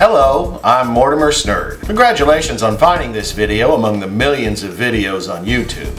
Hello, I'm Mortimer Snerd. Congratulations on finding this video among the millions of videos on YouTube.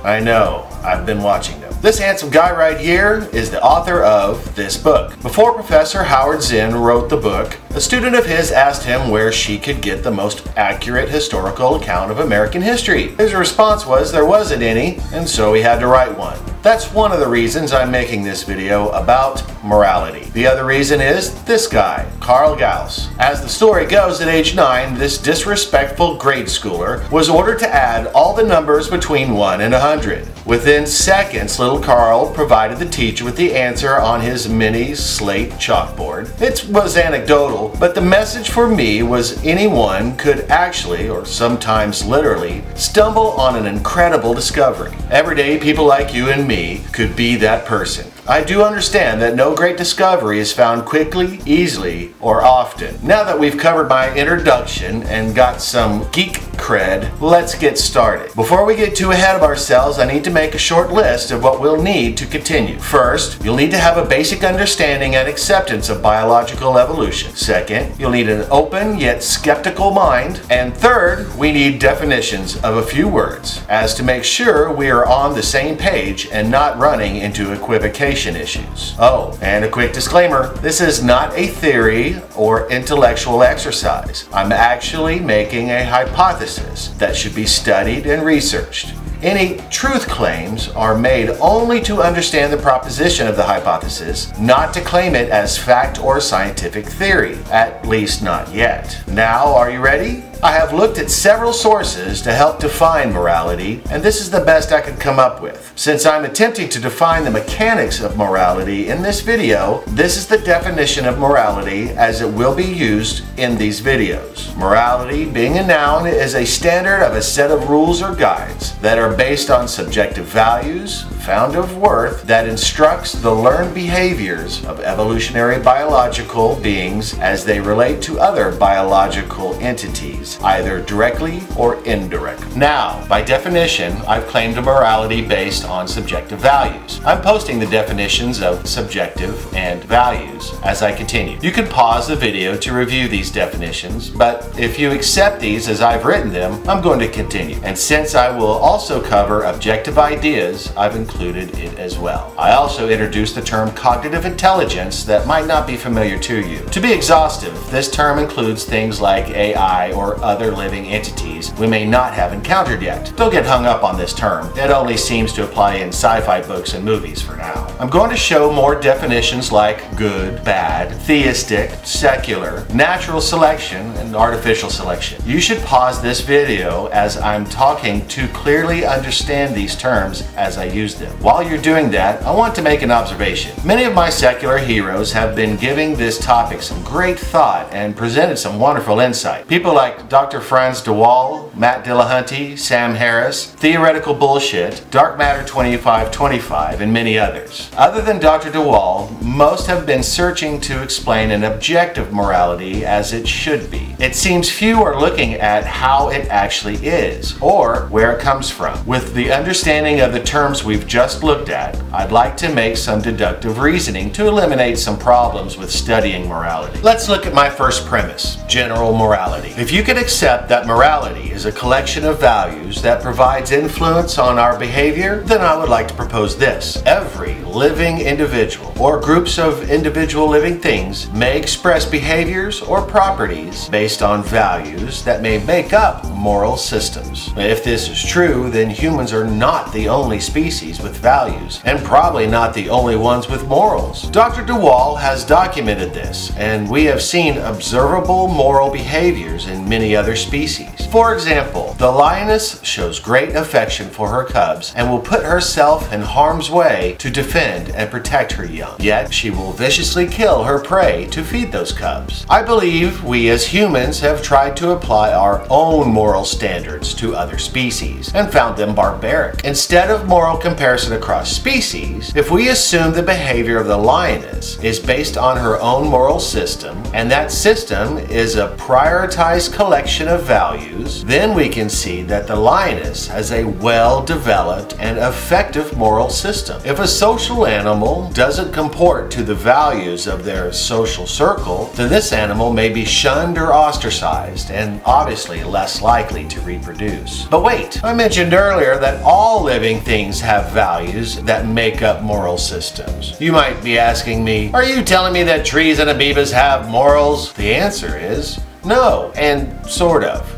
I know, I've been watching them. This handsome guy right here is the author of this book. Before Professor Howard Zinn wrote the book, a student of his asked him where she could get the most accurate historical account of American history. His response was there wasn't any, and so he had to write one. That's one of the reasons I'm making this video about morality. The other reason is this guy, Karl Gauss. As the story goes, at age 9, this disrespectful grade schooler was ordered to add all the numbers between 1 and 100. Within seconds, little Karl provided the teacher with the answer on his mini slate chalkboard. It was anecdotal, but the message for me was anyone could actually, or sometimes literally, stumble on an incredible discovery. Everyday people like you and me could be that person. I do understand that no great discovery is found quickly, easily, or often. Now that we've covered my introduction and got some geek cred, let's get started. Before we get too ahead of ourselves, I need to make a short list of what we'll need to continue. First, you'll need to have a basic understanding and acceptance of biological evolution. Second, you'll need an open yet skeptical mind. And third, we need definitions of a few words as to make sure we are on the same page and not running into equivocation issues. Oh, and a quick disclaimer, this is not a theory or intellectual exercise. I'm actually making a hypothesis that should be studied and researched. Any truth claims are made only to understand the proposition of the hypothesis, not to claim it as fact or scientific theory, at least not yet. Now, are you ready? I have looked at several sources to help define morality, and this is the best I could come up with. Since I'm attempting to define the mechanics of morality in this video, this is the definition of morality as it will be used in these videos. Morality, being a noun, is a standard of a set of rules or guides that are based on subjective values, found of worth, that instructs the learned behaviors of evolutionary biological beings as they relate to other biological entities, either directly or indirectly. Now, by definition, I've claimed a morality based on subjective values. I'm posting the definitions of subjective and values as I continue. You can pause the video to review these definitions, but if you accept these as I've written them, I'm going to continue. And since I will also cover objective ideas, I've included it as well. I also introduced the term cognitive intelligence that might not be familiar to you. To be exhaustive, this term includes things like AI or other living entities we may not have encountered yet. Don't get hung up on this term. It only seems to apply in sci-fi books and movies for now. I'm going to show more definitions like good, bad, theistic, secular, natural selection, and artificial selection. You should pause this video as I'm talking to clearly understand these terms as I use them. While you're doing that, I want to make an observation. Many of my secular heroes have been giving this topic some great thought and presented some wonderful insight. People like Dr. Frans de Waal, Matt Dillahunty, Sam Harris, Theoretical Bullshit, Dark Matter 2525, and many others. Other than Dr. de Waal, most have been searching to explain an objective morality as it should be. It seems few are looking at how it actually is, or where it comes from. With the understanding of the terms we've just looked at, I'd like to make some deductive reasoning to eliminate some problems with studying morality. Let's look at my first premise, general morality. If you can accept that morality is a collection of values that provides influence on our behavior, then I would like to propose this. Every living individual or groups of individual living things may express behaviors or properties based on values that may make up moral systems. If this is true, then humans are not the only species with values, and probably not the only ones with morals. Dr. de Waal has documented this, and we have seen observable moral behaviors in many other species. For example, the lioness shows great affection for her cubs and will put herself in harm's way to defend and protect her young. Yet she will viciously kill her prey to feed those cubs. I believe we as humans have tried to apply our own moral standards to other species and found them barbaric. Instead of moral comparison across species, if we assume the behavior of the lioness is based on her own moral system, and that system is a prioritized collection collection of values, then we can see that the lioness has a well-developed and effective moral system. If a social animal doesn't comport to the values of their social circle, then this animal may be shunned or ostracized and obviously less likely to reproduce. But wait, I mentioned earlier that all living things have values that make up moral systems. You might be asking me, are you telling me that trees and amoebas have morals? The answer is no, and sort of.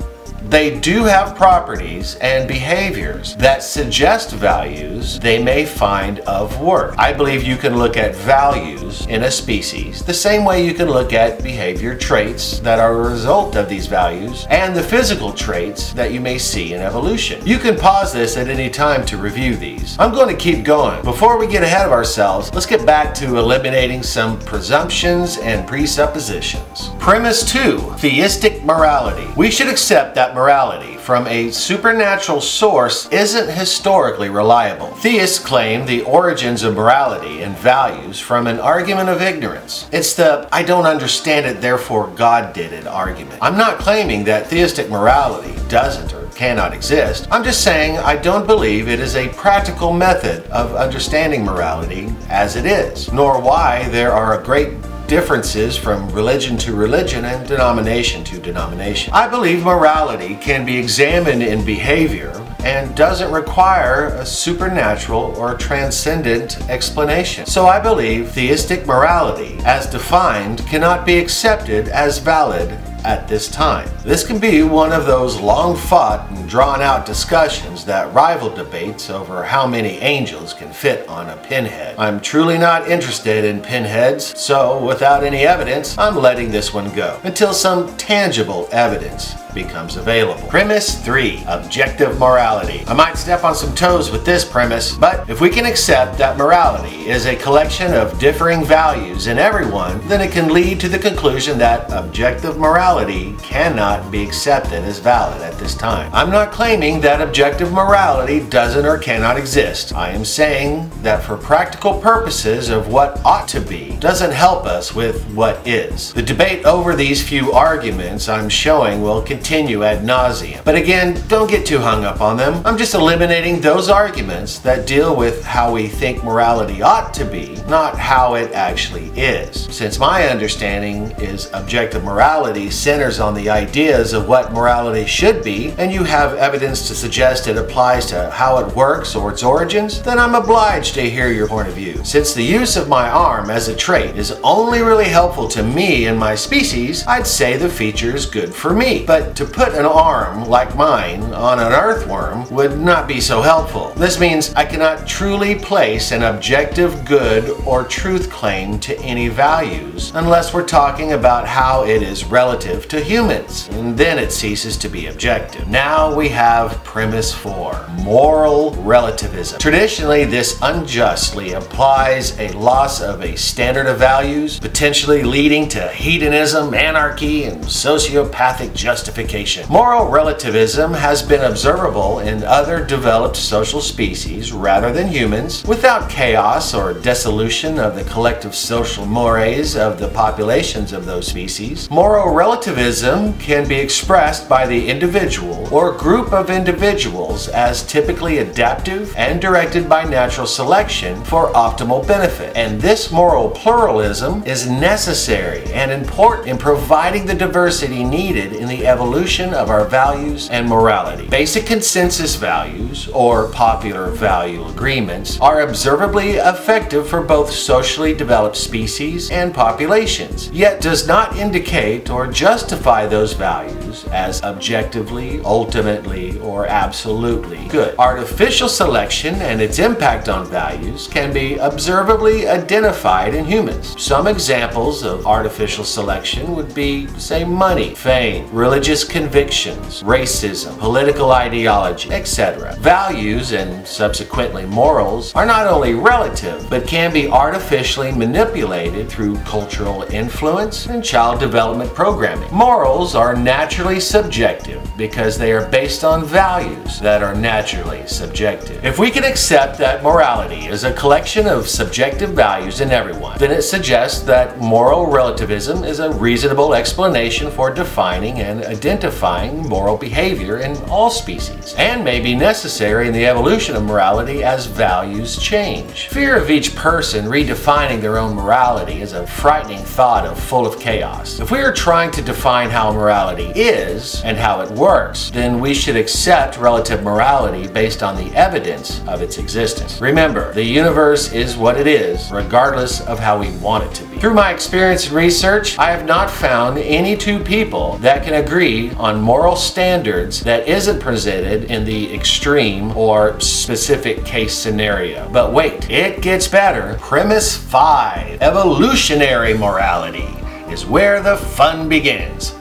They do have properties and behaviors that suggest values they may find of worth. I believe you can look at values in a species the same way you can look at behavior traits that are a result of these values and the physical traits that you may see in evolution. You can pause this at any time to review these. I'm going to keep going. Before we get ahead of ourselves, let's get back to eliminating some presumptions and presuppositions. Premise 2, theistic morality. We should accept that morality from a supernatural source isn't historically reliable. Theists claim the origins of morality and values from an argument of ignorance. It's the "I don't understand it, therefore God did it" argument. I'm not claiming that theistic morality doesn't or cannot exist. I'm just saying I don't believe it is a practical method of understanding morality as it is, nor why there are great differences from religion to religion and denomination to denomination. I believe morality can be examined in behavior and doesn't require a supernatural or transcendent explanation. So I believe theistic morality, as defined, cannot be accepted as valid at this time. This can be one of those long-fought and drawn-out discussions that rival debates over how many angels can fit on a pinhead. I'm truly not interested in pinheads, so without any evidence, I'm letting this one go until some tangible evidence becomes available. Premise 3, objective morality. I might step on some toes with this premise, but if we can accept that morality is a collection of differing values in everyone, then it can lead to the conclusion that objective morality cannot be accepted as valid at this time. I'm not claiming that objective morality doesn't or cannot exist. I am saying that for practical purposes of what ought to be doesn't help us with what is. The debate over these few arguments I'm showing will continue ad nauseum. But again, don't get too hung up on them. I'm just eliminating those arguments that deal with how we think morality ought to be, not how it actually is. Since my understanding is objective morality centers on the ideas of what morality should be, and you have evidence to suggest it applies to how it works or its origins, then I'm obliged to hear your point of view. Since the use of my arm as a trait is only really helpful to me and my species, I'd say the feature is good for me. But to put an arm like mine on an earthworm would not be so helpful. This means I cannot truly place an objective good or truth claim to any values unless we're talking about how it is relative to humans, and then it ceases to be objective. Now we have premise 4, moral relativism. Traditionally, this unjustly implies a loss of a standard of values, potentially leading to hedonism, anarchy, and sociopathic justification. Moral relativism has been observable in other developed social species rather than humans, without chaos or dissolution of the collective social mores of the populations of those species. Moral relativism can be expressed by the individual or group of individuals as typically adaptive and directed by natural selection for optimal benefit. And this moral pluralism is necessary and important in providing the diversity needed in the evolution of our values and morality. Basic consensus values, or popular value agreements, are observably effective for both socially developed species and populations, yet does not indicate or justify those values as objectively, ultimately, or absolutely good. Artificial selection and its impact on values can be observably identified in humans. Some examples of artificial selection would be, say, money, fame, religious convictions, racism, political ideology, etc. Values, and subsequently morals, are not only relative, but can be artificially manipulated through cultural influence and child development programming. Morals are naturally subjective because they are based on values that are naturally subjective. If we can accept that morality is a collection of subjective values in everyone, then it suggests that moral relativism is a reasonable explanation for defining and identifying identifying moral behavior in all species, and may be necessary in the evolution of morality as values change. Fear of each person redefining their own morality is a frightening thought full of chaos. If we are trying to define how morality is and how it works, then we should accept relative morality based on the evidence of its existence. Remember, the universe is what it is, regardless of how we want it to be. Through my experience and research, I have not found any two people that can agree on moral standards that isn't presented in the extreme or specific case scenario. But wait, it gets better. Premise 5, evolutionary morality, is where the fun begins.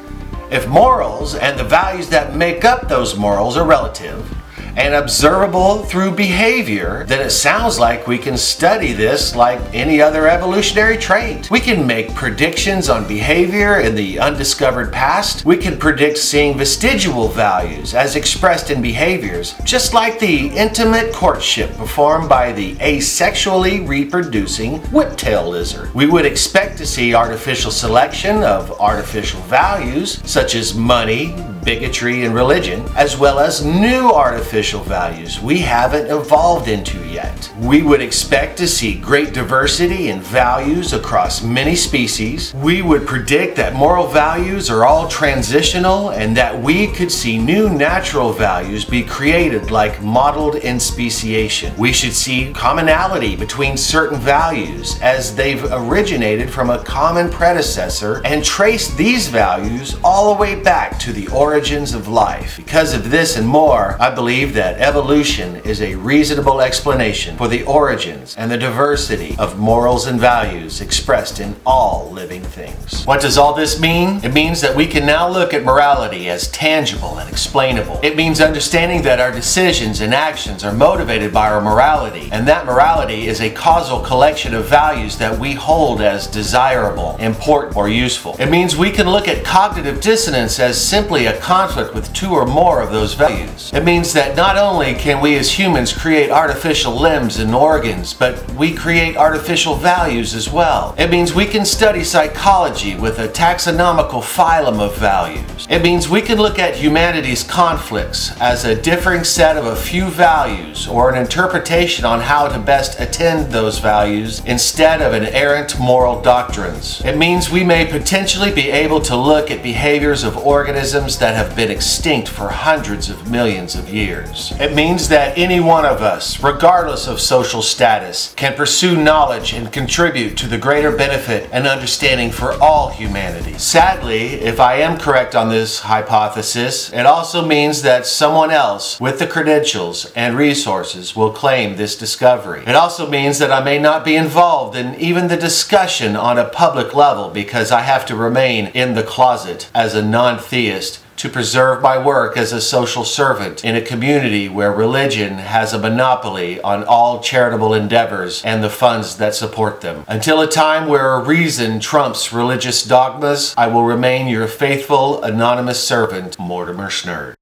If morals and the values that make up those morals are relative and observable through behavior, then it sounds like we can study this like any other evolutionary trait. We can make predictions on behavior in the undiscovered past. We can predict seeing vestigial values as expressed in behaviors, just like the intimate courtship performed by the asexually reproducing whiptail lizard. We would expect to see artificial selection of artificial values, such as money, bigotry, and religion, as well as new artificial values we haven't evolved into yet. We would expect to see great diversity in values across many species. We would predict that moral values are all transitional and that we could see new natural values be created like modeled in speciation. We should see commonality between certain values as they've originated from a common predecessor and trace these values all the way back to the origins of life. Because of this and more, I believe that evolution is a reasonable explanation for the origins and the diversity of morals and values expressed in all living things. What does all this mean? It means that we can now look at morality as tangible and explainable. It means understanding that our decisions and actions are motivated by our morality, and that morality is a causal collection of values that we hold as desirable, important, or useful. It means we can look at cognitive dissonance as simply a conflict with two or more of those values. It means that not only can we as humans create artificial limbs and organs, but we create artificial values as well. It means we can study psychology with a taxonomical phylum of values. It means we can look at humanity's conflicts as a differing set of a few values or an interpretation on how to best attend those values instead of an errant moral doctrines. It means we may potentially be able to look at behaviors of organisms that have been extinct for hundreds of millions of years. It means that any one of us, regardless of social status, can pursue knowledge and contribute to the greater benefit and understanding for all humanity. Sadly, if I am correct on this hypothesis, it also means that someone else with the credentials and resources will claim this discovery. It also means that I may not be involved in even the discussion on a public level because I have to remain in the closet as a non-theist to preserve my work as a social servant in a community where religion has a monopoly on all charitable endeavors and the funds that support them. Until a time where reason trumps religious dogmas, I will remain your faithful, anonymous servant, Mortimer Snerd.